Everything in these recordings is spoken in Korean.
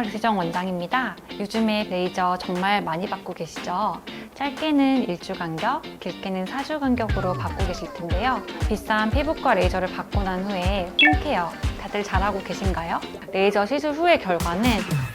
안녕하세요, 류수정 원장입니다. 요즘에 레이저 정말 많이 받고 계시죠? 짧게는 1주 간격, 길게는 4주 간격으로 받고 계실 텐데요. 비싼 피부과 레이저를 받고 난 후에 홈케어 다들 잘하고 계신가요? 레이저 시술 후의 결과는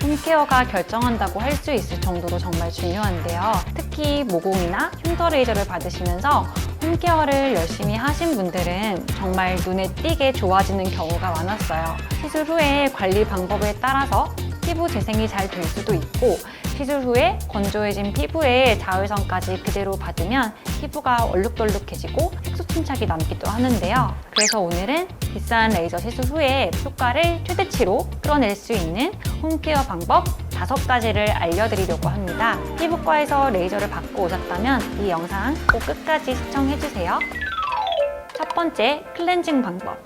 홈케어가 결정한다고 할 수 있을 정도로 정말 중요한데요. 특히 모공이나 흉터 레이저를 받으시면서 홈케어를 열심히 하신 분들은 정말 눈에 띄게 좋아지는 경우가 많았어요. 시술 후의 관리 방법에 따라서 피부 재생이 잘 될 수도 있고, 시술 후에 건조해진 피부에 자외선까지 그대로 받으면 피부가 얼룩덜룩해지고 색소 침착이 남기도 하는데요. 그래서 오늘은 비싼 레이저 시술 후에 효과를 최대치로 끌어낼 수 있는 홈케어 방법 5가지를 알려드리려고 합니다. 피부과에서 레이저를 받고 오셨다면 이 영상 꼭 끝까지 시청해주세요. 첫 번째, 클렌징 방법.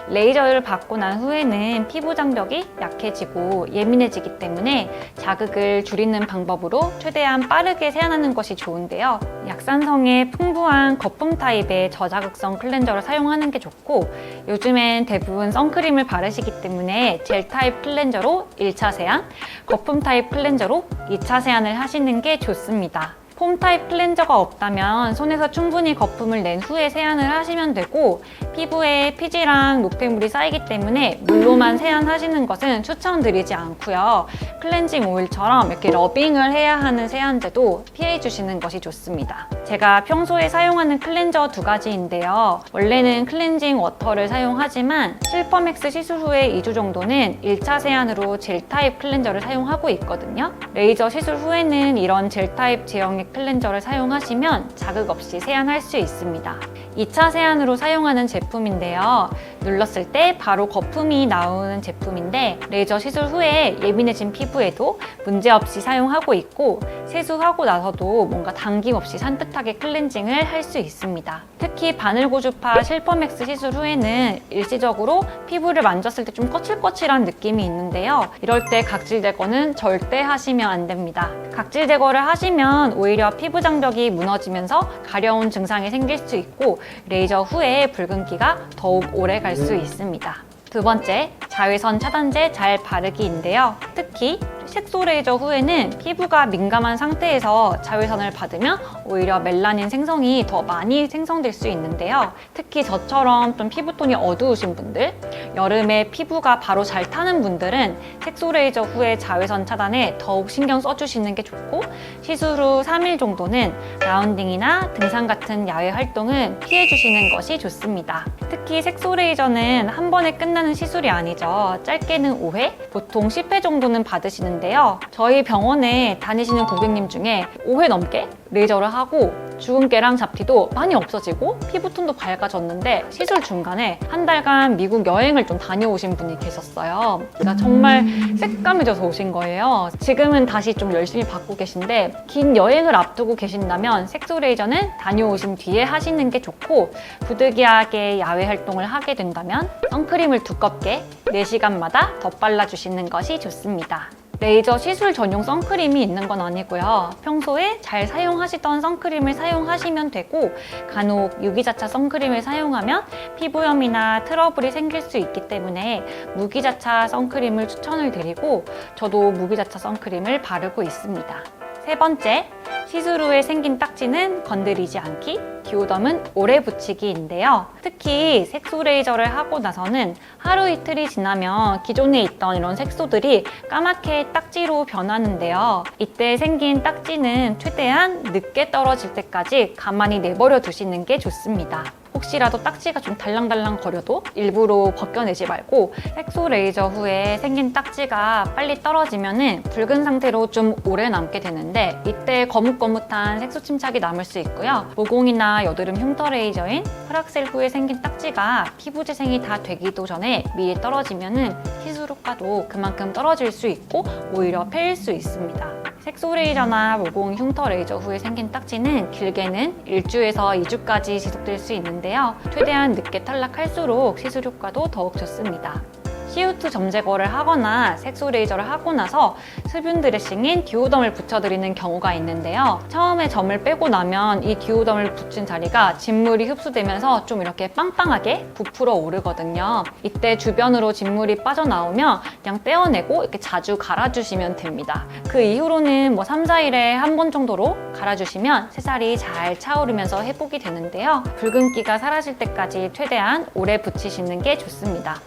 레이저를 받고 난 후에는 피부 장벽이 약해지고 예민해지기 때문에 자극을 줄이는 방법으로 최대한 빠르게 세안하는 것이 좋은데요. 약산성의 풍부한 거품 타입의 저자극성 클렌저를 사용하는 게 좋고, 요즘엔 대부분 선크림을 바르시기 때문에 젤 타입 클렌저로 1차 세안, 거품 타입 클렌저로 2차 세안을 하시는 게 좋습니다. 폼 타입 클렌저가 없다면 손에서 충분히 거품을 낸 후에 세안을 하시면 되고, 피부에 피지랑 노폐물이 쌓이기 때문에 물로만 세안하시는 것은 추천드리지 않고요. 클렌징 오일처럼 이렇게 러빙을 해야 하는 세안제도 피해 주시는 것이 좋습니다. 제가 평소에 사용하는 클렌저 2가지인데요. 원래는 클렌징 워터를 사용하지만 실퍼맥스 시술 후에 2주 정도는 1차 세안으로 젤 타입 클렌저를 사용하고 있거든요. 레이저 시술 후에는 이런 젤 타입 제형의 클렌저를 사용하시면 자극 없이 세안할 수 있습니다. 2차 세안으로 사용하는 제품인데요. 눌렀을 때 바로 거품이 나오는 제품인데, 레이저 시술 후에 예민해진 피부에도 문제없이 사용하고 있고, 세수하고 나서도 뭔가 당김 없이 산뜻하게 클렌징을 할 수 있습니다. 특히 바늘고주파 실퍼맥스 시술 후에는 일시적으로 피부를 만졌을 때 좀 거칠거칠한 느낌이 있는데요. 이럴 때 각질 제거는 절대 하시면 안 됩니다. 각질 제거를 하시면 오히려 피부 장벽이 무너지면서 가려운 증상이 생길 수 있고, 레이저 후에 붉은기가 더욱 오래 갈 수 있습니다. 두 번째, 자외선 차단제 잘 바르기인데요. 특히 색소 레이저 후에는 피부가 민감한 상태에서 자외선을 받으면 오히려 멜라닌 생성이 더 많이 생성될 수 있는데요. 특히 저처럼 좀 피부톤이 어두우신 분들, 여름에 피부가 바로 잘 타는 분들은 색소 레이저 후에 자외선 차단에 더욱 신경 써주시는 게 좋고, 시술 후 3일 정도는 라운딩이나 등산 같은 야외 활동은 피해 주시는 것이 좋습니다. 특히 색소 레이저는 한 번에 끝나는 시술이 아니죠. 짧게는 5회, 보통 10회 정도는 받으시는데요. 저희 병원에 다니시는 고객님 중에 5회 넘게 레이저를 하고 주근깨랑 잡티도 많이 없어지고 피부톤도 밝아졌는데, 시술 중간에 한 달간 미국 여행을 좀 다녀오신 분이 계셨어요. 그러니까 정말 새까매져서 오신 거예요. 지금은 다시 좀 열심히 받고 계신데, 긴 여행을 앞두고 계신다면 색소 레이저는 다녀오신 뒤에 하시는 게 좋고, 부득이하게 야외 활동을 하게 된다면 선크림을 두껍게 4시간마다 덧발라 주시는 것이 좋습니다. 레이저 시술 전용 선크림이 있는 건 아니고요. 평소에 잘 사용하시던 선크림을 사용하시면 되고, 간혹 유기자차 선크림을 사용하면 피부염이나 트러블이 생길 수 있기 때문에 무기자차 선크림을 추천을 드리고, 저도 무기자차 선크림을 바르고 있습니다. 세 번째, 시술 후에 생긴 딱지는 건드리지 않기, 디오덤은 오래 붙이기인데요. 특히 색소 레이저를 하고 나서는 하루 이틀이 지나면 기존에 있던 이런 색소들이 까맣게 딱지로 변하는데요. 이때 생긴 딱지는 최대한 늦게 떨어질 때까지 가만히 내버려 두시는 게 좋습니다. 혹시라도 딱지가 좀 달랑달랑 거려도 일부러 벗겨내지 말고, 색소 레이저 후에 생긴 딱지가 빨리 떨어지면은 붉은 상태로 좀 오래 남게 되는데, 이때 거뭇거뭇한 색소 침착이 남을 수 있고요. 모공이나 여드름 흉터 레이저인 프락셀 후에 생긴 딱지가 피부 재생이 다 되기도 전에 미리 떨어지면은 시술 효과도 그만큼 떨어질 수 있고 오히려 패일 수 있습니다. 색소 레이저나 모공 흉터 레이저 후에 생긴 딱지는 길게는 1주에서 2주까지 지속될 수 있는데요. 최대한 늦게 탈락할수록 시술 효과도 더욱 좋습니다. CO2 점 제거를 하거나 색소 레이저를 하고 나서 수분 드레싱인 듀오덤을 붙여드리는 경우가 있는데요. 처음에 점을 빼고 나면 이 듀오덤을 붙인 자리가 진물이 흡수되면서 좀 이렇게 빵빵하게 부풀어 오르거든요. 이때 주변으로 진물이 빠져나오면 그냥 떼어내고 이렇게 자주 갈아주시면 됩니다. 그 이후로는 3, 4일에 한 번 정도로 갈아주시면 새살이 잘 차오르면서 회복이 되는데요. 붉은기가 사라질 때까지 최대한 오래 붙이시는 게 좋습니다.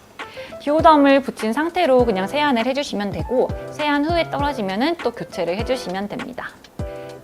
듀오덤을 붙인 상태로 그냥 세안을 해주시면 되고 세안 후에 떨어지면 또 교체를 해주시면 됩니다.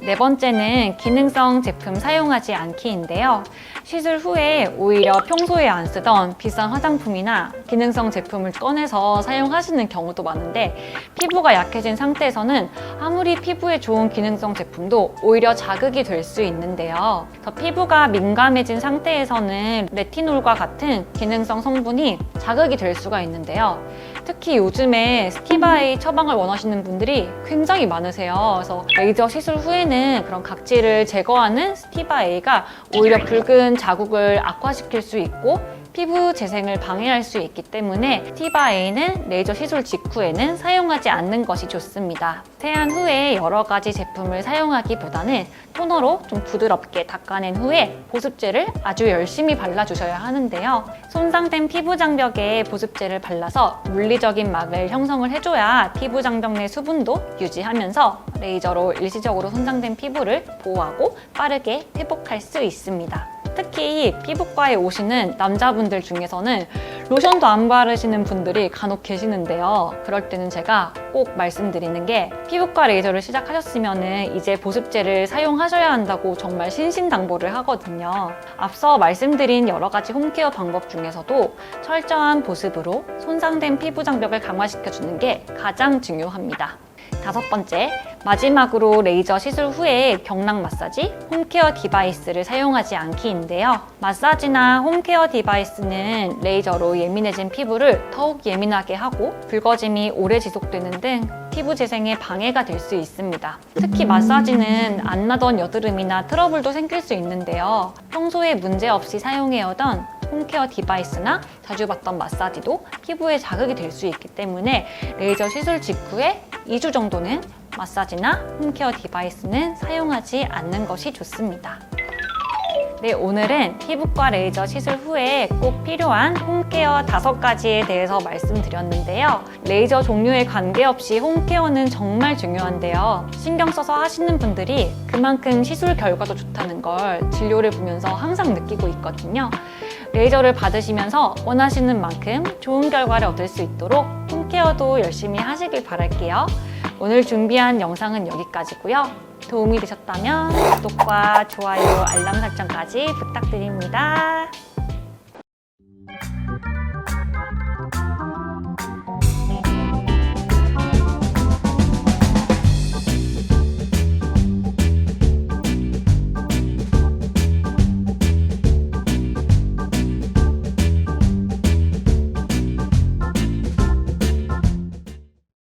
네 번째는 기능성 제품 사용하지 않기인데요. 시술 후에 오히려 평소에 안 쓰던 비싼 화장품이나 기능성 제품을 꺼내서 사용하시는 경우도 많은데 피부가 약해진 상태에서는 아무리 피부에 좋은 기능성 제품도 오히려 자극이 될 수 있는데요. 피부가 민감해진 상태에서는 레티놀과 같은 기능성 성분이 자극이 될 수가 있는데요. 특히 요즘에 스티바에이 처방을 원하시는 분들이 굉장히 많으세요. 그래서 레이저 시술 후에는 그런 각질을 제거하는 스티바에이가 오히려 붉은 자국을 악화시킬 수 있고 피부 재생을 방해할 수 있기 때문에 스티바에이는 레이저 시술 직후에는 사용하지 않는 것이 좋습니다. 세안 후에 여러 가지 제품을 사용하기보다는 토너로 좀 부드럽게 닦아낸 후에 보습제를 아주 열심히 발라주셔야 하는데요. 손상된 피부 장벽에 보습제를 발라서 물리적인 막을 형성을 해줘야 피부 장벽 내 수분도 유지하면서 레이저로 일시적으로 손상된 피부를 보호하고 빠르게 회복할 수 있습니다. 특히 피부과에 오시는 남자분들 중에서는 로션도 안 바르시는 분들이 간혹 계시는데요. 그럴 때는 제가 꼭 말씀드리는 게 피부과 레이저를 시작하셨으면 이제 보습제를 사용하셔야 한다고 정말 신신당부를 하거든요. 앞서 말씀드린 여러 가지 홈케어 방법 중에서도 철저한 보습으로 손상된 피부 장벽을 강화시켜주는 게 가장 중요합니다. 다섯 번째, 마지막으로 레이저 시술 후에 경락 마사지, 홈케어 디바이스를 사용하지 않기인데요. 마사지나 홈케어 디바이스는 레이저로 예민해진 피부를 더욱 예민하게 하고 붉어짐이 오래 지속되는 등 피부 재생에 방해가 될 수 있습니다. 특히 마사지는 안 나던 여드름이나 트러블도 생길 수 있는데요. 평소에 문제없이 사용해오던 홈케어 디바이스나 자주 받던 마사지도 피부에 자극이 될 수 있기 때문에 레이저 시술 직후에 2주 정도는 마사지나 홈케어 디바이스는 사용하지 않는 것이 좋습니다. 네, 오늘은 피부과 레이저 시술 후에 꼭 필요한 홈케어 5가지에 대해서 말씀드렸는데요. 레이저 종류에 관계없이 홈케어는 정말 중요한데요. 신경 써서 하시는 분들이 그만큼 시술 결과도 좋다는 걸 진료를 보면서 항상 느끼고 있거든요. 레이저를 받으시면서 원하시는 만큼 좋은 결과를 얻을 수 있도록 홈케어도 열심히 하시길 바랄게요. 오늘 준비한 영상은 여기까지고요. 도움이 되셨다면 구독과 좋아요, 알람 설정까지 부탁드립니다.